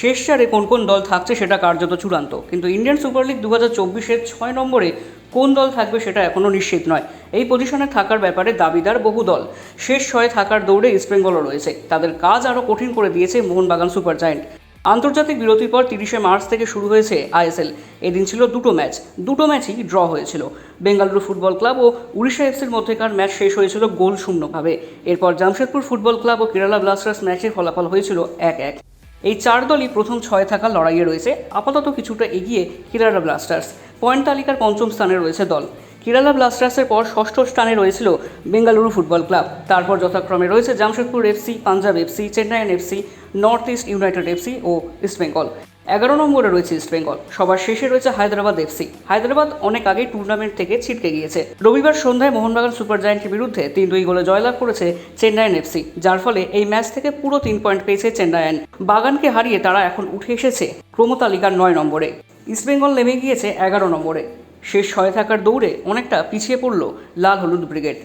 শেষ চারে কোন কোন দল থাকছে সেটা কার্যত চূড়ান্ত, কিন্তু ইন্ডিয়ান সুপার লিগ 2024-এর 6 নম্বরে কোন দল থাকবে সেটা এখনও নিশ্চিত নয়। এই পজিশনে থাকার ব্যাপারে দাবিদার বহু দল। শেষ 6 থাকার দৌড়ে ইস্টবেঙ্গলও রয়েছে। তাদের কাজ আরও কঠিন করে দিয়েছে মোহনবাগান সুপার জায়েন্ট। আন্তর্জাতিক বিরতির পর 30শে মার্চ থেকে শুরু হয়েছে আইএসএল। এদিন ছিল দুটো ম্যাচই ড্র হয়েছিল। বেঙ্গালুরু ফুটবল ক্লাব ও উড়িষ্যা এফসির মধ্যেকার ম্যাচ শেষ হয়েছিল গোল শূন্যভাবে। এরপর জামশেদপুর ফুটবল ক্লাব ও কেরালা ব্লাস্টার্স ম্যাচের ফলাফল হয়েছিল 1-1। এই 4 দলই প্রথম 6 থাকার লড়াইয়ে রয়েছে। আপাতত কিছুটা এগিয়ে কেরালা ব্লাস্টার্স। পয়েন্ট তালিকার 5ম স্থানে রয়েছে দল। কেরালা ব্লাস্টার্সের পর 6ষ্ঠ স্থানে রয়েছিল বেঙ্গালুরু ফুটবল ক্লাব। তারপর যথাক্রমে রয়েছে Jamshedpur FC, Punjab FC, Chennaiyin FC, North East United FC ও ইস্টবেঙ্গল। 11 নম্বরে রয়েছে ইস্টবেঙ্গল। সবার শেষে রয়েছে হায়দ্রাবাদ এফসি। হায়দ্রাবাদ অনেক আগেই টুর্নামেন্ট থেকে ছিটকে গিয়েছে। রবিবার সন্ধ্যায় মোহনবাগান সুপার জায়েন্টের বিরুদ্ধে 3-2 গোলে জয়লাভ করেছে চেন্নাইয়ান এফসি, যার ফলে এই ম্যাচ থেকে পুরো 3 পয়েন্ট পেয়েছে চেন্নাইয়ান। বাগানকে হারিয়ে তারা এখন উঠে এসেছে ক্রমতালিকার 9 নম্বরে। ইস্টবেঙ্গল নেমে গিয়েছে 11 নম্বরে। শেষ 6 থাকার দৌড়ে অনেকটা পিছিয়ে পড়ল লাল হলুদ ব্রিগেড।